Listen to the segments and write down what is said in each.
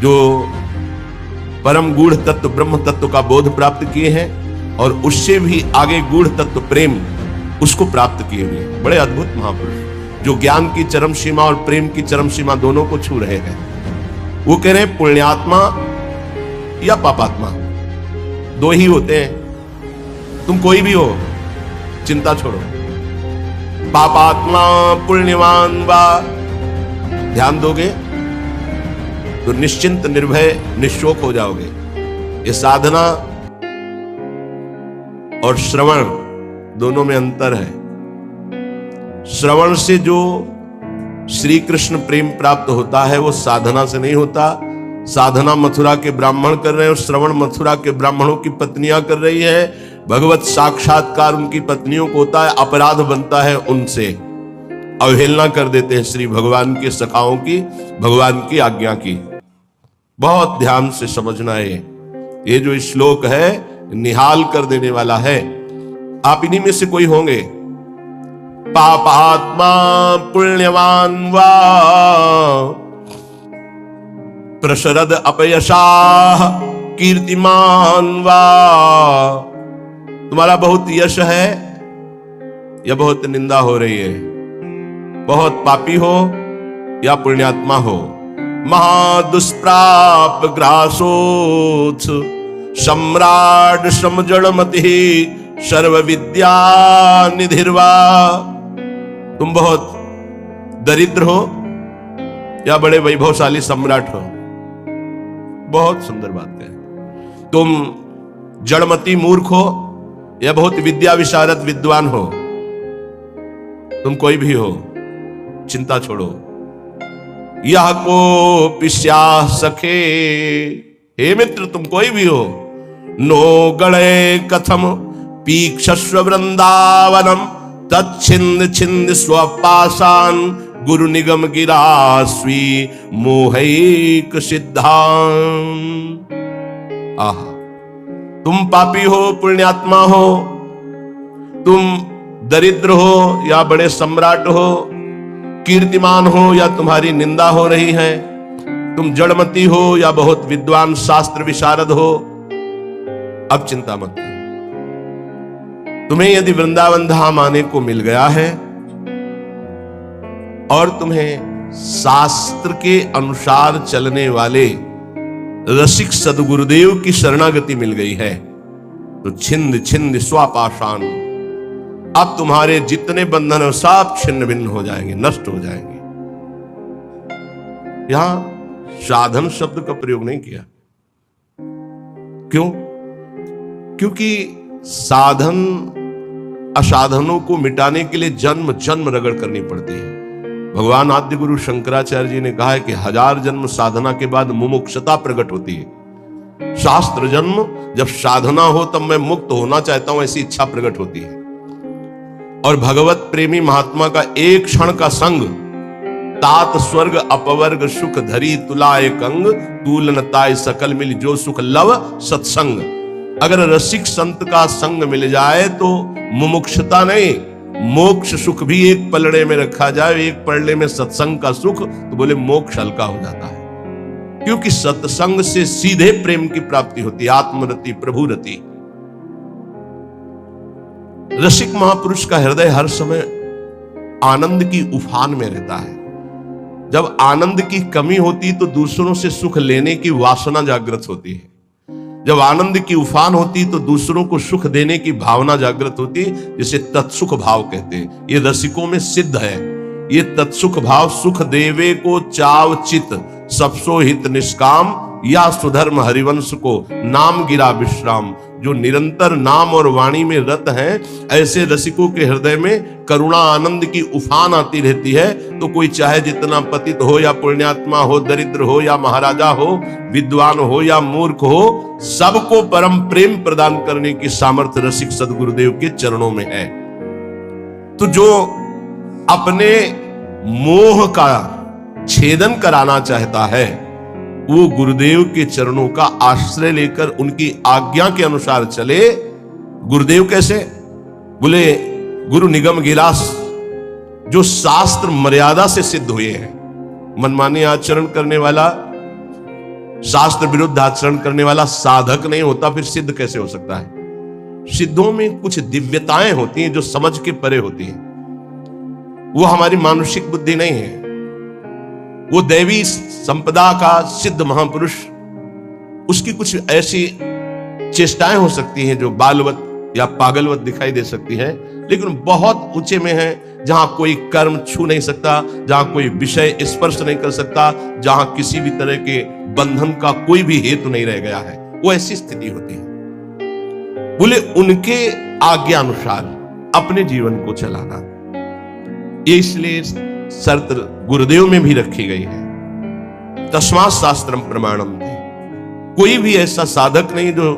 जो परम गूढ़ तत्व ब्रह्म तत्व का बोध प्राप्त किए हैं और उससे भी आगे गूढ़ तत्व प्रेम उसको प्राप्त किए हुए, बड़े अद्भुत महापुरुष जो ज्ञान की चरम सीमा और प्रेम की चरम सीमा दोनों को छू रहे हैं। वो कह रहे हैं पुण्यात्मा या पापात्मा दो ही होते हैं, तुम कोई भी हो, चिंता छोड़ो। पापात्मा पुण्यवान वा, ध्यान दोगे तो निश्चिंत निर्भय निश्शोक हो जाओगे। ये साधना और श्रवण दोनों में अंतर है। श्रवण से जो श्री कृष्ण प्रेम प्राप्त होता है वो साधना से नहीं होता। साधना मथुरा के ब्राह्मण कर रहे हैं और श्रवण मथुरा के ब्राह्मणों की पत्नियां कर रही है। भगवत साक्षात्कार उनकी पत्नियों को होता है, अपराध बनता है उनसे, अवहेलना कर देते हैं श्री भगवान के सखाओं की, भगवान की आज्ञा की। बहुत ध्यान से समझना है, ये जो श्लोक है निहाल कर देने वाला है। आप इन्हीं में से कोई होंगे। पापात्मा पुण्यवान वा प्रशरद अपयशाः कीर्तिमान वा, तुम्हारा बहुत यश है या बहुत निंदा हो रही है, बहुत पापी हो या पुण्यात्मा हो। महादुष्प्राप ग्रासोत्स सम्राट समजड़मति सर्व विद्या निधिर्वा, तुम बहुत दरिद्र हो या बड़े वैभवशाली सम्राट हो। बहुत सुंदर बात है। तुम जड़मती मूर्ख हो या बहुत विद्या विशारद विद्वान हो, तुम कोई भी हो, चिंता छोड़ो। यह को पिस्या सखे, हे मित्र तुम कोई भी हो, नो गणे कथम पीक्षस्व वृंदावनम तच्छिंद छिंद स्वपासान गुरु निगम गिरास्वी मोहैक सिद्धान। आहा, तुम पापी हो पुण्यात्मा हो, तुम दरिद्र हो या बड़े सम्राट हो, कीर्तिमान हो या तुम्हारी निंदा हो रही है, तुम जड़मती हो या बहुत विद्वान शास्त्र विशारद हो, अब चिंता मत करो। तुम्हें यदि वृंदावन धाम आने को मिल गया है और तुम्हें शास्त्र के अनुसार चलने वाले रसिक सदगुरुदेव की शरणागति मिल गई है, तो छिंद छिंद स्वापाशान, अब तुम्हारे जितने बंधन हैं सब छिन्न भिन्न हो जाएंगे, नष्ट हो जाएंगे। यहां साधन शब्द का प्रयोग नहीं किया। क्यों? क्योंकि साधन असाधनों को मिटाने के लिए जन्म जन्म रगड़ करनी पड़ती है। भगवान आद्य गुरु शंकराचार्य जी ने कहा है कि 1000 जन्म साधना के बाद मुमुक्षता प्रकट होती है। शास्त्र जन्म जब साधना हो तब मैं मुक्त होना चाहता हूं ऐसी इच्छा प्रकट होती है। और भगवत प्रेमी महात्मा का एक क्षण का संग तात स्वर्ग अपवर्ग सुख धरी तुलाए कंग तूलन ताय सकल मिल जो सुख लव सत्संग। अगर रसिक संत का संग मिल जाए तो मुमुक्षता नहीं, मोक्ष सुख भी एक पलड़े में रखा जाए, एक पलड़े में सत्संग का सुख, तो बोले मोक्ष हल्का हो जाता है। क्योंकि सत्संग से सीधे प्रेम की प्राप्ति होती है, आत्मरति प्रभु रति। रसिक महापुरुष का हृदय हर समय आनंद की उफान में रहता है। जब आनंद की कमी होती तो दूसरों से सुख लेने की वासना जागृत होती है। जब आनंद की उफान होती तो दूसरों को सुख देने की भावना जागृत होती, जिसे तत्सुख भाव कहते हैं। ये रसिकों में सिद्ध है। ये तत्सुख भाव सुख देवे को चाव चित सबसो हित निष्काम या सुधर्म हरिवंश को नाम गिरा विश्राम। जो निरंतर नाम और वाणी में रत हैं, ऐसे रसिकों के हृदय में करुणा आनंद की उफान आती रहती है। तो कोई चाहे जितना पतित हो या पुण्यात्मा हो, दरिद्र हो या महाराजा हो, विद्वान हो या मूर्ख हो, सबको परम प्रेम प्रदान करने की सामर्थ्य रसिक सदगुरुदेव के चरणों में है। तो जो अपने मोह का छेदन कराना चाहता है वो गुरुदेव के चरणों का आश्रय लेकर उनकी आज्ञा के अनुसार चले। गुरुदेव कैसे? बोले गुरु निगम गिलास, जो शास्त्र मर्यादा से सिद्ध हुए हैं। मनमानी आचरण करने वाला शास्त्र विरुद्ध आचरण करने वाला साधक नहीं होता, फिर सिद्ध कैसे हो सकता है? सिद्धों में कुछ दिव्यताएं होती हैं जो समझ के परे होती हैं। वो हमारी मानुषिक बुद्धि नहीं है, वो दैवी संपदा का सिद्ध महापुरुष, उसकी कुछ ऐसी चेष्टाएं हो सकती हैं जो बालवत या पागलवत दिखाई दे सकती है, लेकिन बहुत ऊंचे में है, जहां कोई कर्म छू नहीं सकता, जहां कोई विषय स्पर्श नहीं कर सकता, जहां किसी भी तरह के बंधन का कोई भी हेतु नहीं रह गया है, वो ऐसी स्थिति होती है। बोले उनके आज्ञा अनुसार अपने जीवन को चलाना, ये इसलिए शर्त गुरुदेव में भी रखी गई है। तस्मात् शास्त्रम प्रमाणम थे। कोई भी ऐसा साधक नहीं जो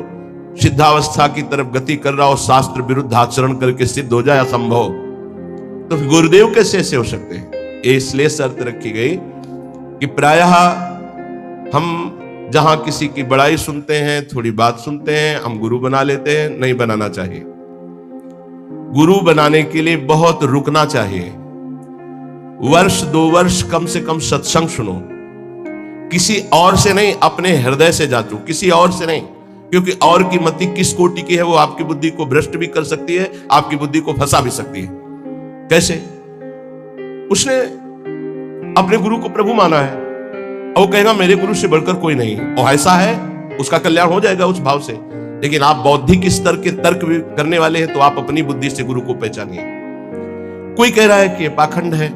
सिद्धावस्था की तरफ गति कर रहा हो, शास्त्र विरुद्ध आचरण करके सिद्ध हो जाए, असंभव। तो गुरुदेव कैसे ऐसे हो सकते हैं? इसलिए शर्त रखी गई कि प्रायः हम जहां किसी की बड़ाई सुनते हैं, थोड़ी बात सुनते हैं, हम गुरु बना लेते हैं। नहीं बनाना चाहिए। गुरु बनाने के लिए बहुत रुकना चाहिए। वर्ष 2 वर्ष कम से कम सत्संग सुनो, किसी और से नहीं, अपने हृदय से जांचो, किसी और से नहीं, क्योंकि और की मति किस कोटि की है वो आपकी बुद्धि को भ्रष्ट भी कर सकती है, आपकी बुद्धि को फंसा भी सकती है। कैसे? उसने अपने गुरु को प्रभु माना है और वो कहेगा मेरे गुरु से बढ़कर कोई नहीं, और ऐसा है, उसका कल्याण हो जाएगा उस भाव से। लेकिन आप बौद्धिक स्तर के तर्क करने वाले हैं, तो आप अपनी बुद्धि से गुरु को पहचानिए। कोई कह रहा है कि पाखंड है,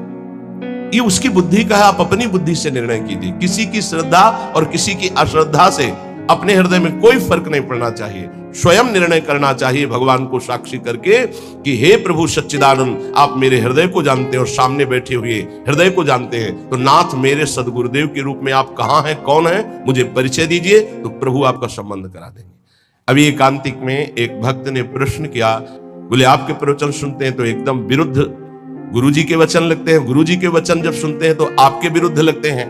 ये उसकी बुद्धि का है, आप अपनी बुद्धि से निर्णय कीजिए। किसी की श्रद्धा और किसी की अश्रद्धा से अपने हृदय में कोई फर्क नहीं पड़ना चाहिए। स्वयं निर्णय करना चाहिए भगवान को साक्षी करके कि हे प्रभु सच्चिदानंद, आप मेरे हृदय को जानते हैं और सामने बैठे हुए हृदय को जानते हैं, तो नाथ मेरे सदगुरुदेव के रूप में आप कहां हैं, कौन है, मुझे परिचय दीजिए, तो प्रभु आपका संबंध करा देंगे। अभी एकांतिक में एक भक्त ने प्रश्न किया, बोले आपके प्रवचन सुनते हैं तो एकदम विरुद्ध गुरुजी के वचन लगते हैं, गुरुजी के वचन जब सुनते हैं तो आपके विरुद्ध लगते हैं,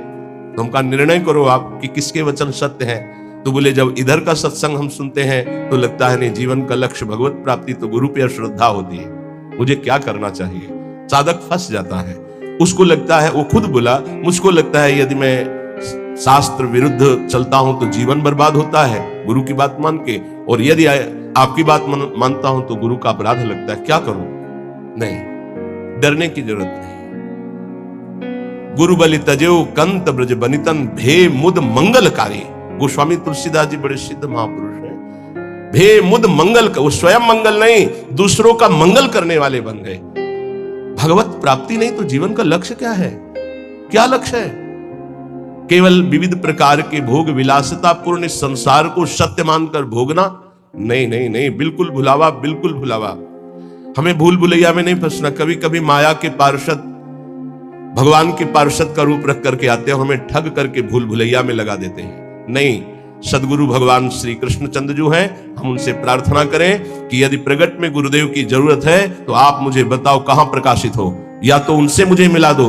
तो हमका निर्णय करो आप कि किसके वचन सत्य हैं। तो बोले जब इधर का सत्संग हम सुनते हैं तो लगता है नहीं, जीवन का लक्ष्य भगवत प्राप्ति, तो गुरु पे श्रद्धा होती है, मुझे क्या करना चाहिए। साधक फंस जाता है, उसको लगता है, वो खुद बोला, मुझको लगता है यदि मैं शास्त्र विरुद्ध चलता हूं तो जीवन बर्बाद होता है गुरु की बात मान के, और यदि आपकी बात मानता हूं तो गुरु का अपराध लगता है, क्या करूं? नहीं, डरने की जरूरत नहीं। गुरु बलि तजेऊ कंत ब्रज बनितन भे मुद मंगलकारी। गोस्वामी तुलसीदास जी बड़े सिद्ध महापुरुष हैं। भे मुद मंगल, वो स्वयं मंगल नहीं, दूसरों का मंगल करने वाले बन गए। भगवत प्राप्ति नहीं तो जीवन का लक्ष्य क्या है? क्या लक्ष्य है? केवल विविध प्रकार के भोग विलासिता पूर्ण संसार को सत्य मानकर भोगना? नहीं नहीं नहीं, बिल्कुल भुलावा, बिल्कुल भुलावा। हमें भूल भुलैया में नहीं फंसना। कभी कभी माया के पार्षद भगवान के पार्षद का रूप रख करके आते हैं, हमें ठग करके भूल भुलैया में लगा देते हैं। नहीं, सदगुरु भगवान श्री कृष्णचंद्र जो हैं, हम उनसे प्रार्थना करें कि यदि प्रगट में गुरुदेव की जरूरत है तो आप मुझे बताओ कहां प्रकाशित हो, या तो उनसे मुझे मिला दो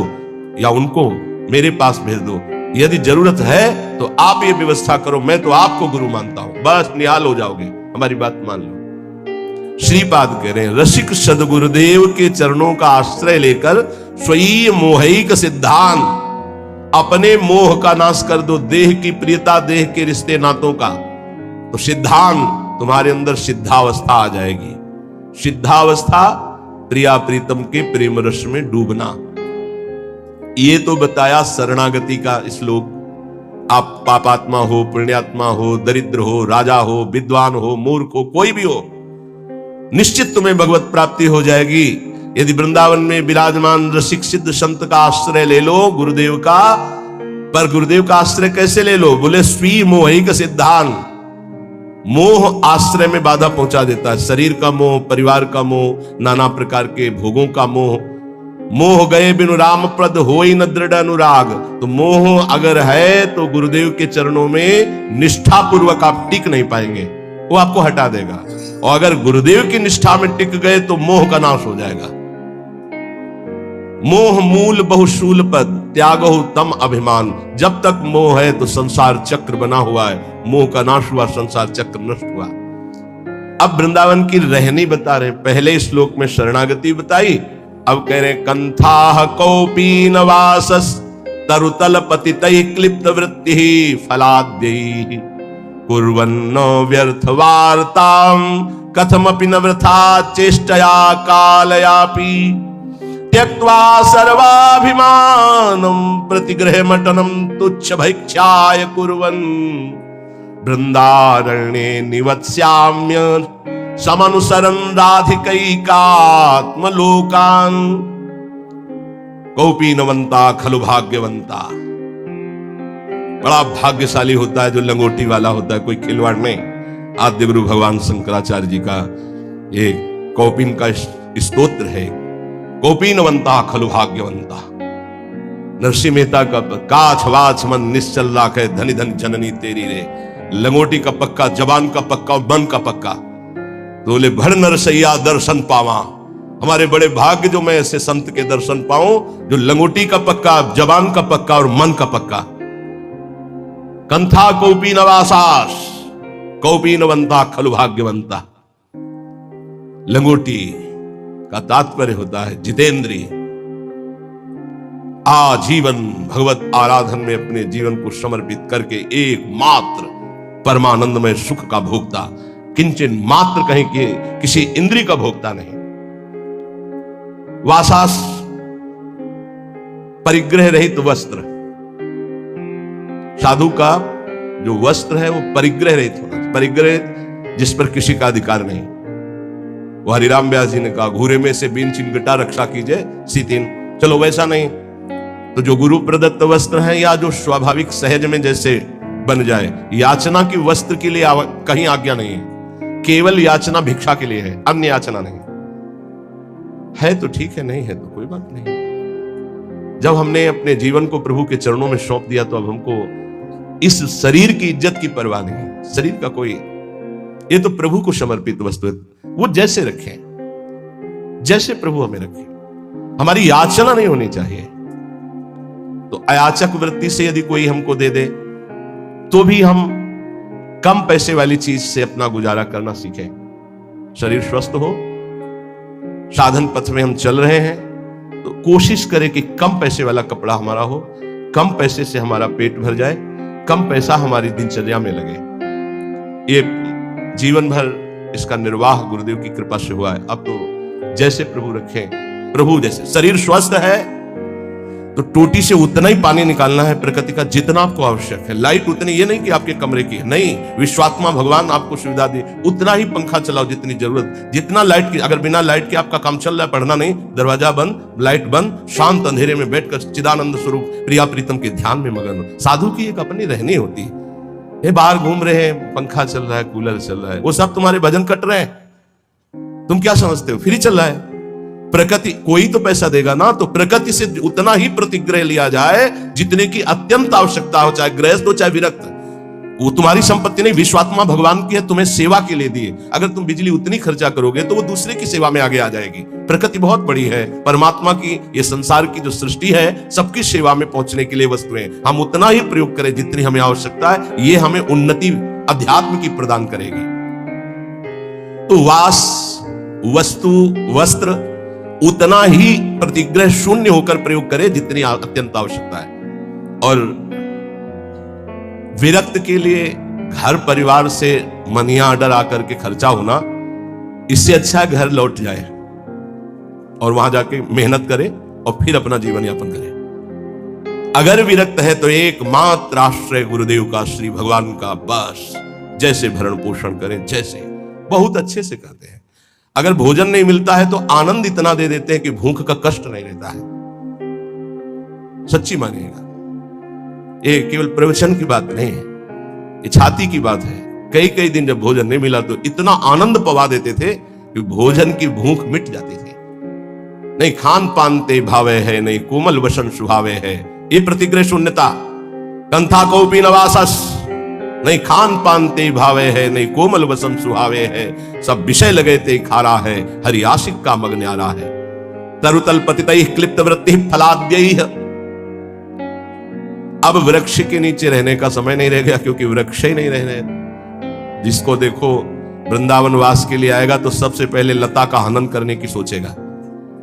या उनको मेरे पास भेज दो। यदि जरूरत है तो आप ये व्यवस्था करो, मैं तो आपको गुरु मानता हूं, बस निहाल हो जाओगे। हमारी बात मान लो। श्रीपाद कह रहे हैं, रसिक सदगुरुदेव के चरणों का आश्रय लेकर स्वयं मोहिक सिद्धांत, अपने मोह का नाश कर दो, देह की प्रियता, देह के रिश्ते नातों का, तो सिद्धांत तुम्हारे अंदर सिद्धावस्था आ जाएगी। सिद्धावस्था प्रिया प्रीतम के प्रेम रस में डूबना। ये तो बताया शरणागति का श्लोक। आप पापात्मा हो, पुण्यात्मा हो, दरिद्र हो, राजा हो, विद्वान हो, मूर्ख हो, कोई भी हो, निश्चित तुम्हें भगवत प्राप्ति हो जाएगी यदि वृंदावन में विराजमान रसिक सिद्ध संत का आश्रय ले लो, गुरुदेव का। पर गुरुदेव का आश्रय कैसे ले लो? बोले स्वी मोहिक सिद्धांत। मोह आश्रय में बाधा पहुंचा देता है। शरीर का मोह, परिवार का मोह, नाना प्रकार के भोगों का मोह। मोह गए बिनु राम प्रद होई न दृढ़ अनुराग। तो मोह अगर है तो गुरुदेव के चरणों में निष्ठा पूर्वक आप टिक नहीं पाएंगे, वो आपको हटा देगा। और अगर गुरुदेव की निष्ठा में टिक गए तो मोह का नाश हो जाएगा। मोह मूल बहुशूल पद त्यागो तम अभिमान। जब तक मोह है तो संसार चक्र बना हुआ है, मोह का नाश हुआ, संसार चक्र नष्ट हुआ। अब वृंदावन की रहनी बता रहे। पहले श्लोक में शरणागति बताई, अब कह रहे कंथा कौपी नवासस तरुतल पतितैः क्लिप्त वृत्तिः फलाद्यैः कुर्वन्नो व्यर्थ वार्तां कथमपि न वृथा चेष्टया कालयापि त्यक्त्वा सर्वाभिमानं प्रतिगृहमटनं तुच्छ भैक्षाय कुर्वन् वृन्दारण्ये निवत्स्याम्य समनुसरन् राधिकैकात्मलोकान् कौपीनवंता खलु भाग्यवंता। बड़ा भाग्यशाली होता है जो लंगोटी वाला होता है, कोई खिलवाड़ नहीं। आद्य गुरु भगवान शंकराचार्य जी का ये कौपीन का स्तोत्र है, कौपीनवंता खलु भाग्यवंता। नरसिंह मेहता का काछ वाछ मन निश्चल राखे धनी धन जननी तेरी रे। लंगोटी का पक्का, जबान का पक्का और मन का पक्का। बोले भर नरसैया दर्शन पावा। हमारे बड़े भाग्य जो मैं ऐसे संत के दर्शन पाऊं जो लंगोटी का पक्का, जबान का पक्का और मन का पक्का। कंथा कौपीन वासास कौपीनवंता खलु भाग्यवंता। लंगोटी का तात्पर्य होता है जितेंद्रिय, आजीवन भगवत आराधन में अपने जीवन को समर्पित करके एकमात्र परमानंदमय सुख का भोक्ता, किंचन मात्र कहीं कि किसी इंद्रिय का भोक्ता नहीं। वासास परिग्रह रहित वस्त्र। साधु का जो वस्त्र है वो परिग्रह रहित होना, परिग्रह जिस पर किसी का अधिकार नहीं। वो हरिराम व्यास जी ने कहा घूरे में से बीन चिन गटा रक्षा कीजिए सीतिन। चलो वैसा नहीं तो जो गुरु प्रदत्त वस्त्र है या जो स्वाभाविक सहज में जैसे बन जाए, याचना की वस्त्र के लिए कहीं आज्ञा नहीं है। केवल याचना भिक्षा के लिए है, अन्य याचना नहीं है। तो ठीक है, नहीं है तो कोई बात नहीं। जब हमने अपने जीवन को प्रभु के चरणों में सौंप दिया तो अब हमको इस शरीर की इज्जत की परवाह नहीं। शरीर का कोई, ये तो प्रभु को समर्पित वस्तु है, वो जैसे रखें, जैसे प्रभु हमें रखे। हमारी याचना नहीं होनी चाहिए। तो अयाचक वृत्ति से यदि कोई हमको दे दे तो भी हम कम पैसे वाली चीज से अपना गुजारा करना सीखें। शरीर स्वस्थ हो, साधन पथ में हम चल रहे हैं तो कोशिश करें कि कम पैसे वाला कपड़ा हमारा हो, कम पैसे से हमारा पेट भर जाए, कम पैसा हमारी दिनचर्या में लगे। ये जीवन भर इसका निर्वाह गुरुदेव की कृपा से हुआ है। अब तो जैसे प्रभु रखें, प्रभु जैसे। शरीर स्वस्थ है तो टोटी से उतना ही पानी निकालना है प्रकृति का जितना आपको आवश्यक है। लाइट उतनी, ये नहीं कि आपके कमरे की है, नहीं, विश्वात्मा भगवान आपको सुविधा दे, उतना ही पंखा चलाओ जितनी जरूरत। जितना लाइट की, अगर बिना लाइट के आपका काम चल रहा है, पढ़ना नहीं, दरवाजा बंद, लाइट बंद, शांत अंधेरे में बैठकर चिदानंद स्वरूप प्रिया प्रीतम के ध्यान में मगन हो। साधु की एक अपनी रहनी होती है। ये बाहर घूम रहे हैं, पंखा चल रहा है, कूलर चल रहा है, वो सब तुम्हारे भजन कट रहे हैं। तुम क्या समझते हो फ्री चल रहा है? प्रकृति कोई तो पैसा देगा ना, तो प्रकृति से उतना ही प्रतिग्रह लिया जाए जितने की अत्यंत आवश्यकता हो, चाहे गृहस्थ हो चाहे विरक्त। वो तुम्हारी संपत्ति नहीं, विश्वात्मा भगवान की है, तुम्हें सेवा के लिए दिए। अगर तुम बिजली उतनी खर्चा करोगे तो वो दूसरे की सेवा में आगे आ जाएगी। प्रकृति बहुत बड़ी है, परमात्मा की ये संसार की जो सृष्टि है सबकी सेवा में पहुंचने के लिए वस्तुएं, हम उतना ही प्रयोग करें जितनी हमें आवश्यकता है, ये हमें उन्नति अध्यात्म की प्रदान करेगी। तो वास, वस्तु, वस्त्र उतना ही प्रतिग्रह शून्य होकर प्रयोग करे जितनी अत्यंत आवश्यकता है। और विरक्त के लिए घर परिवार से मनिया ऑर्डर आकर के खर्चा होना, इससे अच्छा घर लौट जाए और वहां जाके मेहनत करे और फिर अपना जीवन यापन करे। अगर विरक्त है तो एकमात्र आश्रय गुरुदेव का, श्री भगवान का, बस जैसे भरण पोषण करें, जैसे बहुत अच्छे से करते हैं। अगर भोजन नहीं मिलता है तो आनंद इतना दे देते हैं कि भूख का कष्ट नहीं रहता है। सच्ची मानिएगा, ये केवल प्रवचन की बात नहीं है, ये छाती की बात है। कई कई दिन जब भोजन नहीं मिला तो इतना आनंद पवा देते थे कि भोजन की भूख मिट जाती थी। नहीं खान पान ते भावे है, नहीं कोमल वसन सुहावे है, ये प्रतिग्रह शून्यता। कंथा कौपी नवासस, नहीं खान पान ते भावे है, नहीं कोमल वसन सुहावे है, सब विषय लगे ते खारा है, हरि आशिक का मग न्यारा है। तरुतल पतितैः क्लिप्त वृत्तिः फलाद्यैः। अब वृक्ष के नीचे रहने का समय नहीं रह गया, क्योंकि वृक्ष ही नहीं रहने। जिसको देखो वृंदावन वास के लिए आएगा तो सबसे पहले लता का हनन करने की सोचेगा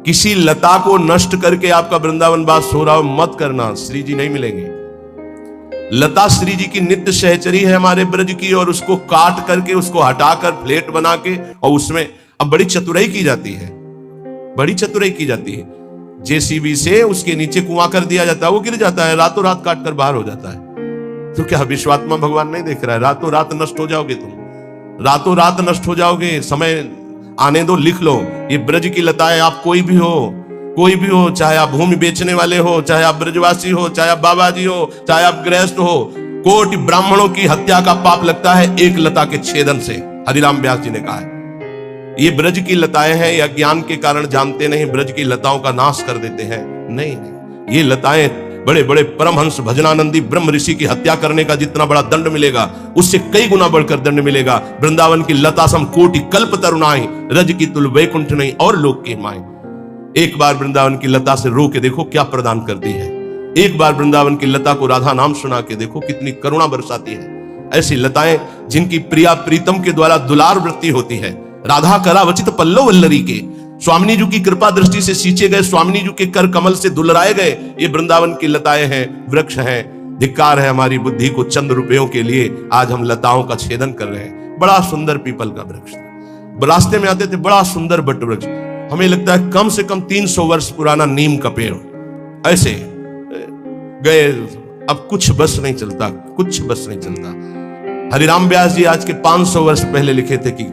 किसी लता को नष्ट करके आपका वृंदावन वास हो रहा हो, मत करना, श्री जी नहीं मिलेंगे। लता श्री जी की नित्य सहचरी है हमारे ब्रज की, और उसको काट करके, उसको हटाकर फ्लेट बना के, और उसमें अब बड़ी चतुराई की जाती है, बड़ी चतुराई की जाती है। जेसीबी से उसके नीचे कुआं कर दिया जाता है, वो गिर जाता है, रातों रात काट कर बाहर हो जाता है। तो क्या विश्वात्मा भगवान नहीं देख रहा है? रातों रात नष्ट हो जाओगे तुम, रातों रात नष्ट हो जाओगे। समय आने दो, लिख लो। ये ब्रज की लताएं, आप कोई भी हो, कोई भी हो, चाहे आप भूमि बेचने वाले हो, चाहे आप ब्रजवासी हो, चाहे आप बाबा जी हो, चाहे आप गृहस्थ हो, कोटि ब्राह्मणों की हत्या का पाप लगता है एक लता के छेदन से। हरिराम व्यास जी ने कहा है ये ब्रज की लताएं हैं, या ज्ञान के कारण जानते नहीं, ब्रज की लताओं का नाश कर देते हैं। नहीं, ये लताएं बड़े बड़े परमहंस भजनानंदी ब्रह्म ऋषि की हत्या करने का जितना बड़ा दंड मिलेगा, उससे कई गुना बढ़कर दंड मिलेगा। वृंदावन की लता सम कोटि कल्प तरुणाई, रज की तुल वैकुंठ नहीं और लोक की माई। एक बार वृंदावन की लता से रो के देखो क्या प्रदान करती है। एक बार वृंदावन की लता को राधा नाम सुना के देखो कितनी करुणा बरसाती है। ऐसी लताएं जिनकी प्रिया प्रीतम के द्वारा दुलार वृत्ति होती है। राधा करावचित पल्लव वल्लरी के, स्वामिनी जी की कृपा दृष्टि से सींचे गए, स्वामिनी जी के कर कमल से दुलराए गए, ये वृंदावन की लताएं हैं, वृक्ष हैं। धिक्कार है हमारी बुद्धि को चंद रुपयों के लिए आज हम लताओं का छेदन कर रहे हैं। बड़ा सुंदर पीपल का वृक्ष, रास्ते में आते थे, बड़ा सुंदर बट वृक्ष, हमें लगता है कम से कम 300 वर्ष पुराना नीम का पेड़। ऐसे गए, अब कुछ बस नहीं चलता, कुछ बस नहीं चलता। हरिराम व्यास जी आज के 500 वर्ष पहले लिखे थे कि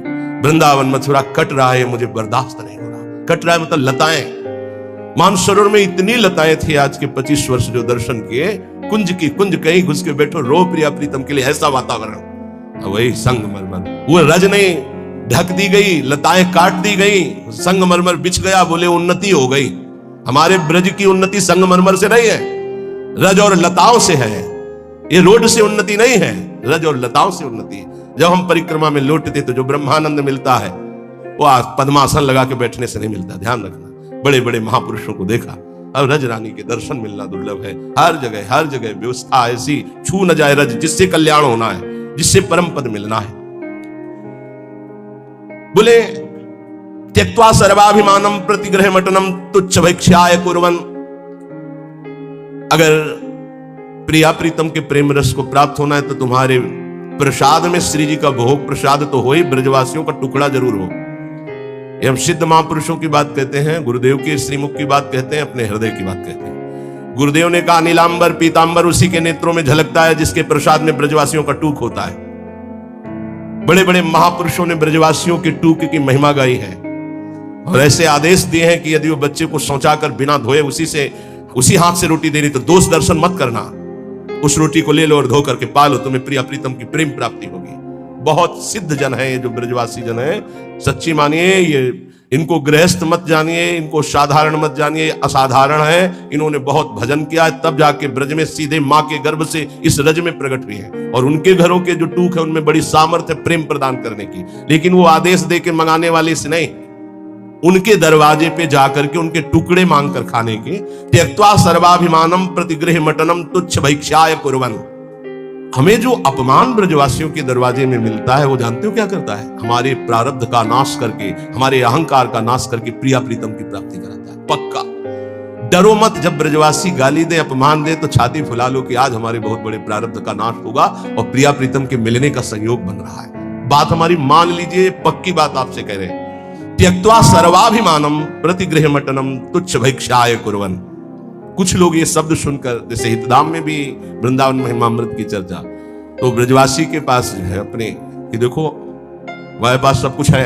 वृंदावन मथुरा कट रहा है, मुझे बर्दाश्त नहीं हो रहा। कट रहा है मतलब लताएं। मानसरोवर में इतनी लताएं थी आज के 25 वर्ष जो दर्शन किए, कुंज की कुंज, कहीं घुस के बैठो, रो प्रिया प्रीतम के लिए, ऐसा वातावरण। वही संगमरमर, वो रज नहीं ढक दी गई, लताएं काट दी गई, संगमरमर बिछ गया, बोले उन्नति हो गई। हमारे ब्रज की उन्नति संगमरमर से नहीं है, रज और लताओं से है। ये रोड से उन्नति नहीं है, रज और लताओं से उन्नति है। जब हम परिक्रमा में लौटते तो जो ब्रह्मानंद मिलता है वो पद्मासन लगा के बैठने से नहीं मिलता, ध्यान रखना। बड़े बड़े महापुरुषों को देखा, अब रज रानी के दर्शन मिलना दुर्लभ है। हर जगह व्यवस्था ऐसी, छू न जाए रज, जिससे कल्याण होना है, जिससे परम पद मिलना है। बोले त्यक्त्वा सर्वाभिमानम प्रतिग्रह मटनम तुच्छ भैक्ष्याय कुर्वन्। अगर प्रिया प्रीतम के प्रेम रस को प्राप्त होना है तो तुम्हारे प्रसाद में श्री जी का भोग प्रसाद तो हो ही, ब्रजवासियों का टुकड़ा जरूर हो। ये हम सिद्ध महापुरुषों की बात कहते हैं, गुरुदेव के श्रीमुख की बात कहते हैं, अपने हृदय की बात कहते हैं। गुरुदेव ने कहा नीलांबर पीतांबर उसी के नेत्रों में झलकता है जिसके प्रसाद में ब्रजवासियों का टूक होता है। बड़े बड़े महापुरुषों ने ब्रजवासियों के टूक की महिमा गाई है और ऐसे आदेश दिए हैं कि यदि वो बच्चे को शौचाकर बिना धोए उसी हाथ से रोटी देनी तो दोष दर्शन मत करना, उस रोटी को ले लो और धो करके पालो, तुम्हें प्रिया प्रीतम की प्रेम प्राप्ति होगी। बहुत सिद्ध जन है ये जो ब्रजवासी जन है, सच्ची मानिए, ये इनको गृहस्थ मत जानिए, इनको साधारण मत जानिए, असाधारण है। इन्होंने बहुत भजन किया है, तब जाके ब्रज में सीधे माँ के गर्भ से इस रज में प्रकट हुए हैं। और उनके घरों के जो टूक है उनमें बड़ी सामर्थ्य है प्रेम प्रदान करने की, लेकिन वो आदेश दे के मंगाने वाले से नहीं, उनके दरवाजे पे जाकर के उनके टुकड़े मांग कर खाने के। त्यक्त्वा सर्वाभिमानम प्रतिगृह मटनम तुच्छ भैक्ष्याय कुर्वन्। हमें जो अपमान ब्रजवासियों के दरवाजे में मिलता है वो जानते हो क्या करता है? हमारे प्रारब्ध का नाश करके, हमारे अहंकार का नाश करके प्रिया प्रीतम की प्राप्ति कराता है, पक्का। डरो मत, जब ब्रजवासी गाली दे, अपमान दे तो छाती फुला लो कि आज हमारे बहुत बड़े प्रारब्ध का नाश होगा और प्रिया प्रीतम के मिलने का संयोग बन रहा है। बात हमारी मान लीजिए, पक्की बात आपसे कह रहे हैं। त्यक्त्वा सर्वाभिमानम प्रतिगृह मटनम तुच्छ भैक्ष्याय कुर्वन्। कुछ लोग ये शब्द सुनकर, जैसे हितधाम में भी वृंदावन महिमामृत की चर्चा, तो ब्रजवासी के पास है अपने कि देखो हमारे पास सब कुछ है,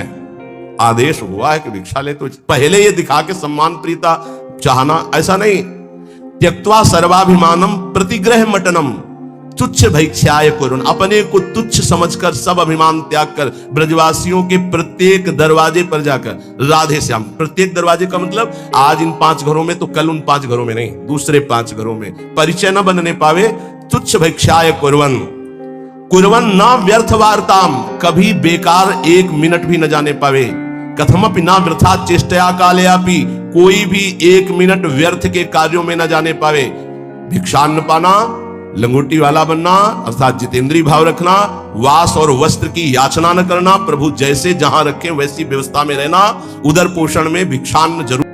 आदेश हुआ है कि भिक्षा ले, तो पहले ये दिखा के सम्मान प्रीता चाहना, ऐसा नहीं। त्यक्त्वा सर्वाभिमानम प्रतिग्रह मटनम तुच्छ भैक्ष्याय कुर्वन्। अपने को तुच्छ समझकर, सब अभिमान त्याग कर ब्रजवासियों के प्रत्येक दरवाजे पर जाकर राधे श्याम। प्रत्येक दरवाजे का मतलब आज इन 5 घरों में तो कल उन 5 घरों में नहीं, दूसरे 5 घरों में परिचय न बनने पावे। तुच्छ भैक्ष्याय कुर्वन् कुर्वन् न व्यर्थ वार्ताम। कभी बेकार 1 मिनट भी न जाने पावे। कथमपि न वृथा चेष्टया कालयापि। कोई भी 1 मिनट व्यर्थ के कार्यों में न जाने पावे। भिक्षान्न पाना, लंगोटी वाला बनना अर्थात जितेंद्रीय भाव रखना, वास और वस्त्र की याचना न करना, प्रभु जैसे जहां रखे वैसी व्यवस्था में रहना, उदर पोषण में भिक्षान्न जरूर